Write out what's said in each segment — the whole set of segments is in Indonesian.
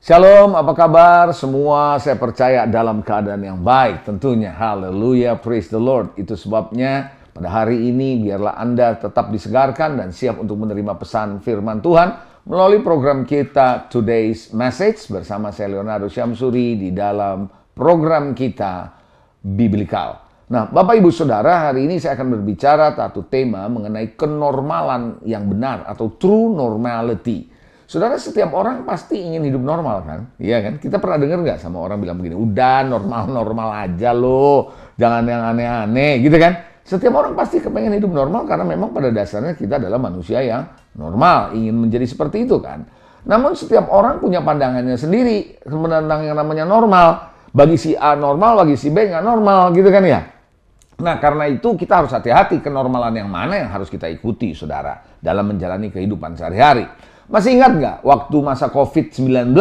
Shalom, apa kabar semua? Saya percaya dalam keadaan yang baik tentunya. Haleluya, praise the Lord. Itu sebabnya pada hari ini biarlah Anda tetap disegarkan dan siap untuk menerima pesan firman Tuhan melalui program kita Today's Message bersama saya Leonardo Syamsuri di dalam program kita Biblical. Nah, Bapak Ibu Saudara, hari ini saya akan berbicara satu tema mengenai kenormalan yang benar atau true normality. Saudara, setiap orang pasti ingin hidup normal kan? Iya kan? Kita pernah dengar nggak sama orang bilang begini, udah normal-normal aja loh, jangan yang aneh-aneh gitu kan? Setiap orang pasti kepengen hidup normal karena memang pada dasarnya kita adalah manusia yang normal, ingin menjadi seperti itu kan? Namun setiap orang punya pandangannya sendiri tentang yang namanya normal. Bagi si A normal, bagi si B nggak normal gitu kan ya? Nah, karena itu kita harus hati-hati kenormalan yang mana yang harus kita ikuti, saudara, dalam menjalani kehidupan sehari-hari. Masih ingat nggak waktu masa COVID-19,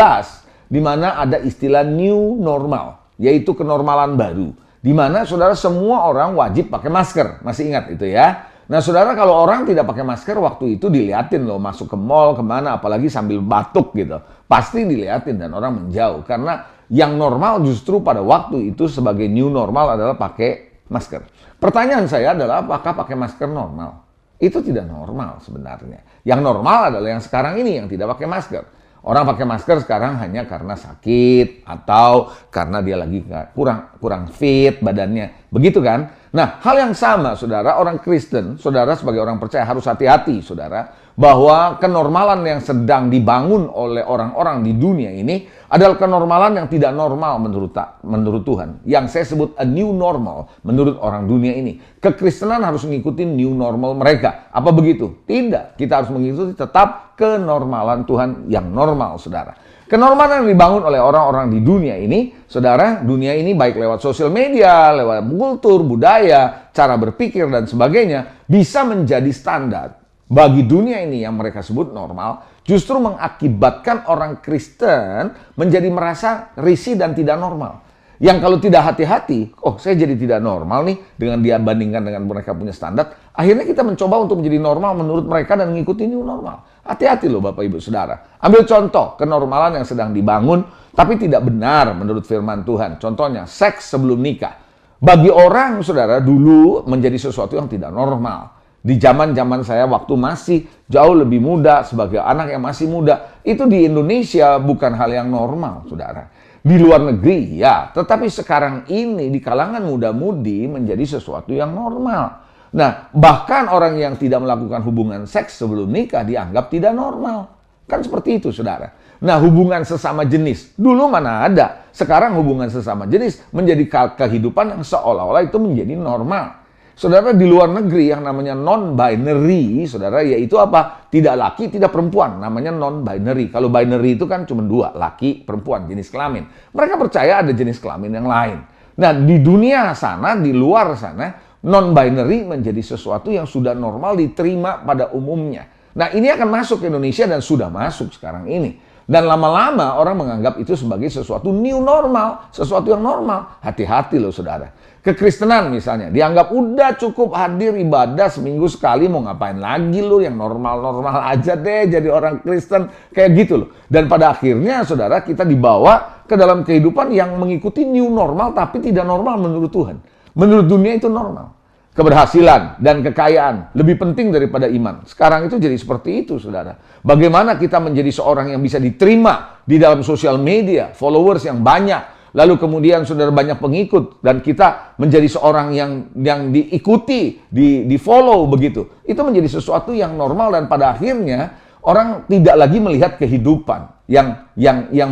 di mana ada istilah new normal, yaitu kenormalan baru, di mana saudara semua orang wajib pakai masker. Masih ingat itu ya? Nah, saudara, kalau orang tidak pakai masker waktu itu diliatin loh, masuk ke mall, kemana, apalagi sambil batuk gitu. Pasti diliatin dan orang menjauh, karena yang normal justru pada waktu itu sebagai new normal adalah pakai masker. Pertanyaan saya adalah apakah pakai masker normal? Itu tidak normal sebenarnya. Yang normal adalah yang sekarang ini yang tidak pakai masker. Orang pakai masker sekarang hanya karena sakit atau karena dia lagi kurang fit badannya. Begitu kan? Nah, hal yang sama saudara, orang Kristen, saudara sebagai orang percaya harus hati-hati saudara, bahwa kenormalan yang sedang dibangun oleh orang-orang di dunia ini adalah kenormalan yang tidak normal menurut Tuhan. Yang saya sebut a new normal menurut orang dunia ini. Kekristenan harus mengikuti new normal mereka. Apa begitu? Tidak. Kita harus mengikuti tetap kenormalan Tuhan yang normal, saudara. Kenormalan yang dibangun oleh orang-orang di dunia ini, saudara, dunia ini baik lewat sosial media, lewat kultur, budaya, cara berpikir dan sebagainya, bisa menjadi standar bagi dunia ini yang mereka sebut normal, justru mengakibatkan orang Kristen menjadi merasa risih dan tidak normal. Yang kalau tidak hati-hati, saya jadi tidak normal nih dengan dia bandingkan dengan mereka punya standar. Akhirnya kita mencoba untuk menjadi normal menurut mereka dan mengikuti new normal. Hati-hati loh Bapak Ibu Saudara. Ambil contoh kenormalan yang sedang dibangun tapi tidak benar menurut firman Tuhan. Contohnya seks sebelum nikah. Bagi orang saudara dulu menjadi sesuatu yang tidak normal. Di zaman-zaman saya waktu masih jauh lebih muda, sebagai anak yang masih muda, itu di Indonesia bukan hal yang normal, saudara. Di luar negeri, ya. Tetapi sekarang ini di kalangan muda-mudi menjadi sesuatu yang normal. Nah, bahkan orang yang tidak melakukan hubungan seks sebelum nikah dianggap tidak normal. Kan seperti itu, saudara. Nah, hubungan sesama jenis, dulu mana ada. Sekarang hubungan sesama jenis menjadi kehidupan yang seolah-olah itu menjadi normal. Saudara, di luar negeri yang namanya non-binary, saudara, yaitu apa? Tidak laki, tidak perempuan, namanya non-binary. Kalau binary itu kan cuma dua, laki, perempuan, jenis kelamin. Mereka percaya ada jenis kelamin yang lain. Nah, di dunia sana, di luar sana, non-binary menjadi sesuatu yang sudah normal diterima pada umumnya. Nah, ini akan masuk ke Indonesia dan sudah masuk sekarang ini. Dan lama-lama orang menganggap itu sebagai sesuatu new normal, sesuatu yang normal. Hati-hati loh saudara. Kekristenan misalnya, dianggap udah cukup hadir ibadah seminggu sekali, mau ngapain lagi lo yang normal-normal aja deh jadi orang Kristen, kayak gitu loh. Dan pada akhirnya saudara kita dibawa ke dalam kehidupan yang mengikuti new normal tapi tidak normal menurut Tuhan. Menurut dunia itu normal. Keberhasilan dan kekayaan lebih penting daripada iman. Sekarang itu jadi seperti itu, saudara. Bagaimana kita menjadi seorang yang bisa diterima di dalam sosial media, followers yang banyak, lalu kemudian saudara banyak pengikut, dan kita menjadi seorang yang diikuti, di follow begitu. Itu menjadi sesuatu yang normal dan pada akhirnya orang tidak lagi melihat kehidupan yang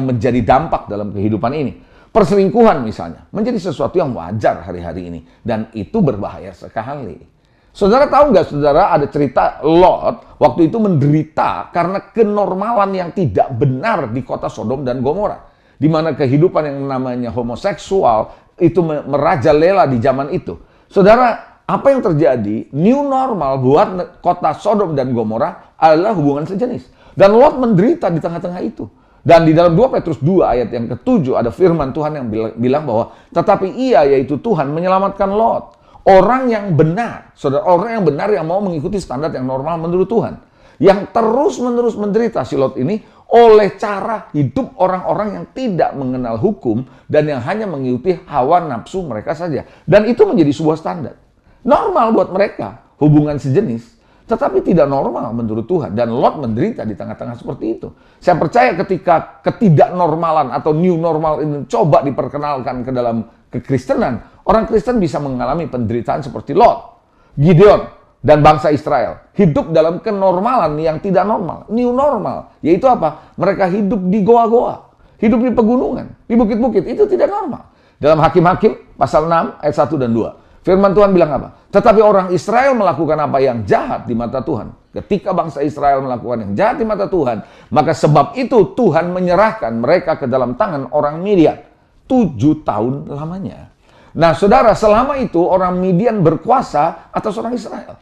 menjadi dampak dalam kehidupan ini. Perselingkuhan misalnya, menjadi sesuatu yang wajar hari-hari ini. Dan itu berbahaya sekali. Saudara tahu nggak, saudara, ada cerita Lot waktu itu menderita karena kenormalan yang tidak benar di kota Sodom dan Gomora. Di mana kehidupan yang namanya homoseksual itu merajalela di zaman itu. Saudara, apa yang terjadi? New normal buat kota Sodom dan Gomora adalah hubungan sejenis. Dan Lot menderita di tengah-tengah itu. Dan di dalam 2 Petrus 2 ayat yang ke-7 ada firman Tuhan yang bilang bahwa tetapi ia yaitu Tuhan menyelamatkan Lot. Orang yang benar, saudara, orang yang benar yang mau mengikuti standar yang normal menurut Tuhan. Yang terus-menerus menderita si Lot ini, oleh cara hidup orang-orang yang tidak mengenal hukum dan yang hanya mengikuti hawa nafsu mereka saja. Dan itu menjadi sebuah standar. Normal buat mereka, hubungan sejenis, tetapi tidak normal menurut Tuhan. Dan Lot menderita di tengah-tengah seperti itu. Saya percaya ketika ketidaknormalan atau new normal ini coba diperkenalkan ke dalam kekristenan, orang Kristen bisa mengalami penderitaan seperti Lot, Gideon, dan bangsa Israel. Hidup dalam kenormalan yang tidak normal, new normal. Yaitu apa? Mereka hidup di goa-goa, hidup di pegunungan, di bukit-bukit. Itu tidak normal. Dalam Hakim-Hakim pasal 6 ayat 1 dan 2. Firman Tuhan bilang apa? Tetapi orang Israel melakukan apa yang jahat di mata Tuhan. Ketika bangsa Israel melakukan yang jahat di mata Tuhan, maka sebab itu Tuhan menyerahkan mereka ke dalam tangan orang Midian 7 tahun lamanya. Nah, saudara, selama itu orang Midian berkuasa atas orang Israel.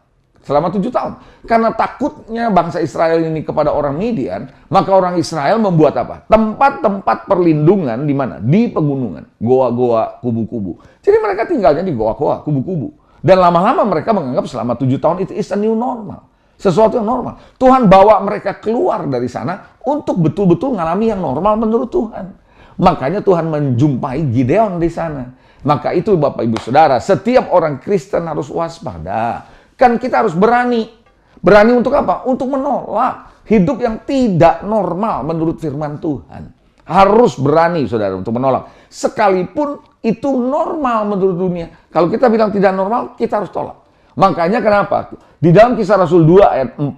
Selama 7 tahun. Karena takutnya bangsa Israel ini kepada orang Midian, maka orang Israel membuat apa? Tempat-tempat perlindungan di mana? Di pegunungan. Goa-goa, kubu-kubu. Jadi mereka tinggalnya di goa-goa, kubu-kubu. Dan lama-lama mereka menganggap selama 7 tahun itu is a new normal. Sesuatu yang normal. Tuhan bawa mereka keluar dari sana untuk betul-betul mengalami yang normal menurut Tuhan. Makanya Tuhan menjumpai Gideon di sana. Maka itu Bapak Ibu Saudara, setiap orang Kristen harus waspada. Kan kita harus berani. Berani untuk apa? Untuk menolak hidup yang tidak normal menurut firman Tuhan. Harus berani, saudara, untuk menolak. Sekalipun itu normal menurut dunia. Kalau kita bilang tidak normal, kita harus tolak. Makanya kenapa? Di dalam Kisah Rasul 2 ayat 40,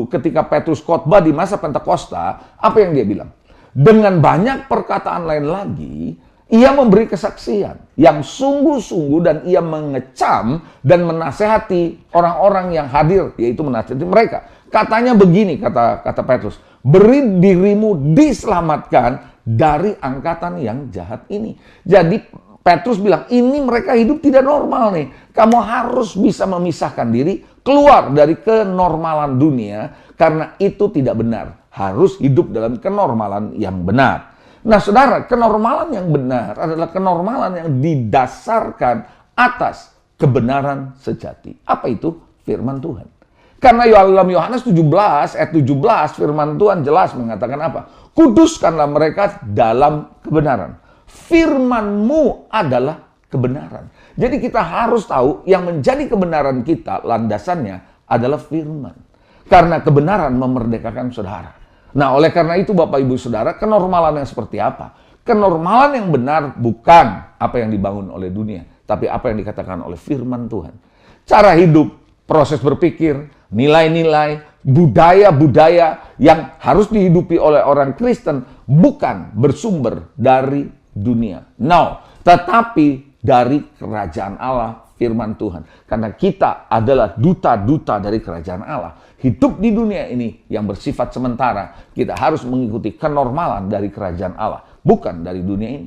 ketika Petrus khotbah di masa Pentakosta, apa yang dia bilang? Dengan banyak perkataan lain lagi, ia memberi kesaksian yang sungguh-sungguh dan ia mengecam dan menasehati orang-orang yang hadir, yaitu menasehati mereka. Katanya begini, kata Petrus, beri dirimu diselamatkan dari angkatan yang jahat ini. Jadi Petrus bilang, ini mereka hidup tidak normal nih. Kamu harus bisa memisahkan diri, keluar dari kenormalan dunia, karena itu tidak benar. Harus hidup dalam kenormalan yang benar. Nah, saudara, kenormalan yang benar adalah kenormalan yang didasarkan atas kebenaran sejati. Apa itu? Firman Tuhan. Karena dalam Yohanes 17, ayat 17, firman Tuhan jelas mengatakan apa? Kuduskanlah mereka dalam kebenaran. Firman-Mu adalah kebenaran. Jadi kita harus tahu yang menjadi kebenaran kita, landasannya adalah firman. Karena kebenaran memerdekakan saudara. Nah, oleh karena itu Bapak Ibu Saudara, kenormalan yang seperti apa? Kenormalan yang benar bukan apa yang dibangun oleh dunia, tapi apa yang dikatakan oleh firman Tuhan. Cara hidup, proses berpikir, nilai-nilai, budaya-budaya yang harus dihidupi oleh orang Kristen bukan bersumber dari dunia. No, tetapi dari kerajaan Allah, firman Tuhan. Karena kita adalah duta-duta dari kerajaan Allah. Hidup di dunia ini yang bersifat sementara, kita harus mengikuti kenormalan dari kerajaan Allah, bukan dari dunia ini.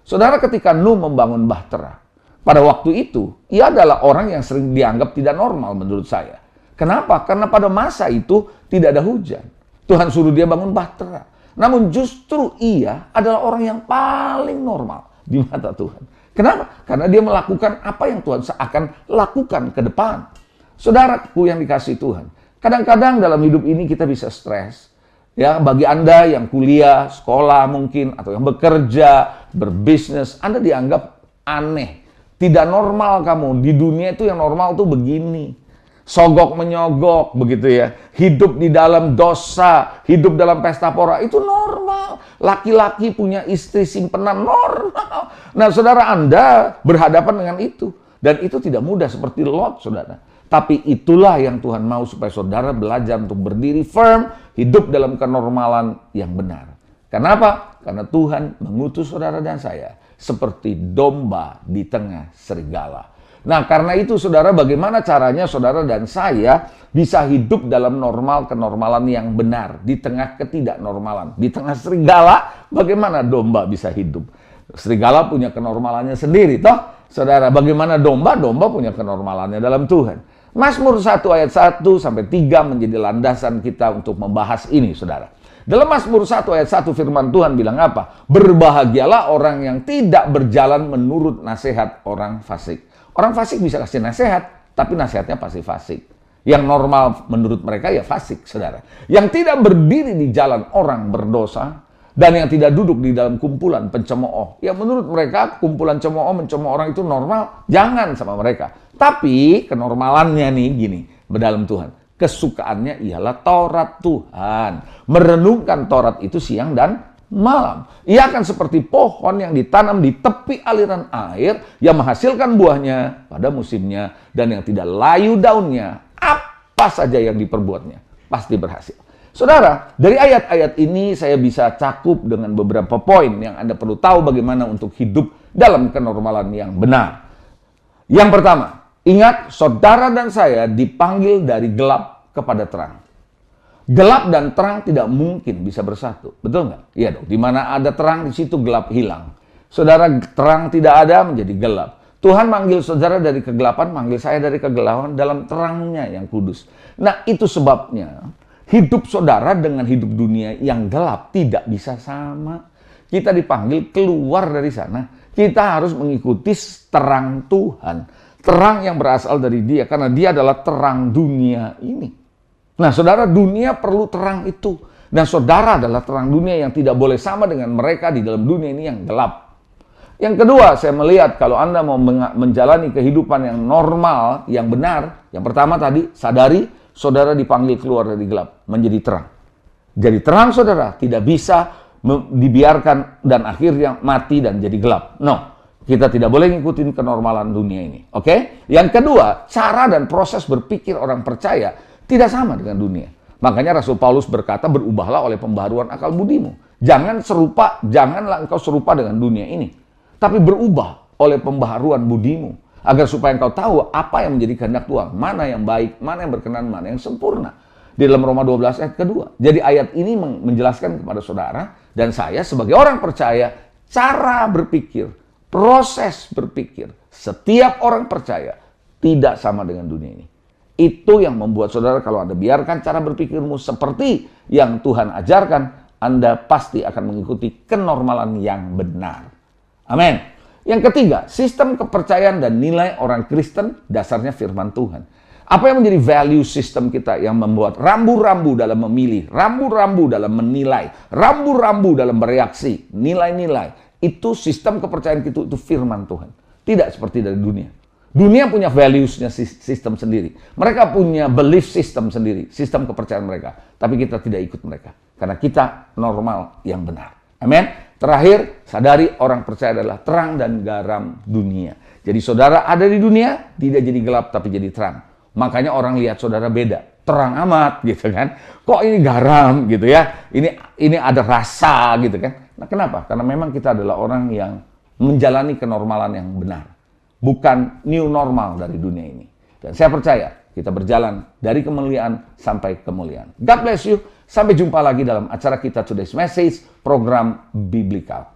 Saudara, ketika Nuh membangun bahtera, pada waktu itu, ia adalah orang yang sering dianggap tidak normal menurut saya. Kenapa? Karena pada masa itu tidak ada hujan. Tuhan suruh dia bangun bahtera. Namun justru ia adalah orang yang paling normal di mata Tuhan. Kenapa? Karena dia melakukan apa yang Tuhan akan lakukan ke depan. Saudaraku yang dikasihi Tuhan, kadang-kadang dalam hidup ini kita bisa stres. Ya, bagi Anda yang kuliah, sekolah mungkin, atau yang bekerja, berbisnis, Anda dianggap aneh. Tidak normal kamu. Di dunia itu yang normal tuh begini. Sogok menyogok, begitu ya. Hidup di dalam dosa, hidup dalam pesta pora, itu normal. Laki-laki punya istri simpenan, normal. Nah, saudara, Anda berhadapan dengan itu. Dan itu tidak mudah seperti Lot, saudara. Tapi itulah yang Tuhan mau supaya saudara belajar untuk berdiri firm, hidup dalam kenormalan yang benar. Kenapa? Karena Tuhan mengutus saudara dan saya seperti domba di tengah serigala. Nah, karena itu saudara, bagaimana caranya saudara dan saya bisa hidup dalam kenormalan yang benar di tengah ketidaknormalan. Di tengah serigala, bagaimana domba bisa hidup? Serigala punya kenormalannya sendiri, toh? Saudara, bagaimana domba? Domba punya kenormalannya dalam Tuhan. Mazmur 1 ayat 1 sampai 3 menjadi landasan kita untuk membahas ini, saudara. Dalam Mazmur 1 ayat 1 firman Tuhan bilang apa? Berbahagialah orang yang tidak berjalan menurut nasihat orang fasik. Orang fasik bisa kasih nasihat, tapi nasihatnya pasti fasik. Yang normal menurut mereka ya fasik, saudara. Yang tidak berdiri di jalan orang berdosa, dan yang tidak duduk di dalam kumpulan pencemooh. Yang menurut mereka kumpulan mencemooh orang itu normal, jangan sama mereka. Tapi kenormalannya nih gini, dalam Tuhan. Kesukaannya ialah Taurat Tuhan. Merenungkan Taurat itu siang dan malam. Ia akan seperti pohon yang ditanam di tepi aliran air yang menghasilkan buahnya pada musimnya dan yang tidak layu daunnya. Apa saja yang diperbuatnya pasti berhasil. Saudara, dari ayat-ayat ini saya bisa cakup dengan beberapa poin yang Anda perlu tahu bagaimana untuk hidup dalam kenormalan yang benar. Yang pertama, ingat saudara dan saya dipanggil dari gelap kepada terang. Gelap dan terang tidak mungkin bisa bersatu. Betul nggak? Iya dong. Di mana ada terang, di situ gelap hilang. Saudara, terang tidak ada menjadi gelap. Tuhan manggil saudara dari kegelapan, manggil saya dari kegelapan dalam terangnya yang kudus. Nah, itu sebabnya hidup saudara dengan hidup dunia yang gelap tidak bisa sama. Kita dipanggil keluar dari sana. Kita harus mengikuti terang Tuhan. Terang yang berasal dari Dia, karena Dia adalah terang dunia ini. Nah, saudara, dunia perlu terang itu. Dan saudara adalah terang dunia yang tidak boleh sama dengan mereka di dalam dunia ini yang gelap. Yang kedua, saya melihat kalau Anda mau menjalani kehidupan yang normal, yang benar. Yang pertama tadi, sadari saudara dipanggil keluar dari gelap, menjadi terang. Jadi terang saudara tidak bisa dibiarkan dan akhirnya mati dan jadi gelap. No, kita tidak boleh ngikutin kenormalan dunia ini. Oke? Yang kedua, cara dan proses berpikir orang percaya tidak sama dengan dunia. Makanya Rasul Paulus berkata, berubahlah oleh pembaharuan akal budimu. Janganlah engkau serupa dengan dunia ini. Tapi berubah oleh pembaharuan budimu. Agar supaya engkau tahu apa yang menjadi kehendak Tuhan. Mana yang baik, mana yang berkenan, mana yang sempurna. Di dalam Roma 12 ayat kedua. Jadi ayat ini menjelaskan kepada saudara dan saya sebagai orang percaya, cara berpikir, proses berpikir, setiap orang percaya tidak sama dengan dunia ini. Itu yang membuat saudara kalau Anda biarkan cara berpikirmu seperti yang Tuhan ajarkan, Anda pasti akan mengikuti kenormalan yang benar. Amin. Yang ketiga, sistem kepercayaan dan nilai orang Kristen dasarnya firman Tuhan. Apa yang menjadi value system kita yang membuat rambu-rambu dalam memilih, rambu-rambu dalam menilai, rambu-rambu dalam bereaksi, nilai-nilai. Itu sistem kepercayaan kita, itu firman Tuhan. Tidak seperti dari dunia. Dunia punya values-nya sistem sendiri. Mereka punya belief system sendiri, sistem kepercayaan mereka. Tapi kita tidak ikut mereka. Karena kita normal yang benar. Amin. Terakhir, sadari orang percaya adalah terang dan garam dunia. Jadi saudara ada di dunia, tidak jadi gelap tapi jadi terang. Makanya orang lihat saudara beda. Terang amat gitu kan. Kok ini garam gitu ya. Ini ada rasa gitu kan. Nah kenapa? Karena memang kita adalah orang yang menjalani kenormalan yang benar. Bukan new normal dari dunia ini. Dan saya percaya kita berjalan dari kemuliaan sampai kemuliaan. God bless you. Sampai jumpa lagi dalam acara kita Today's Message, program Biblical.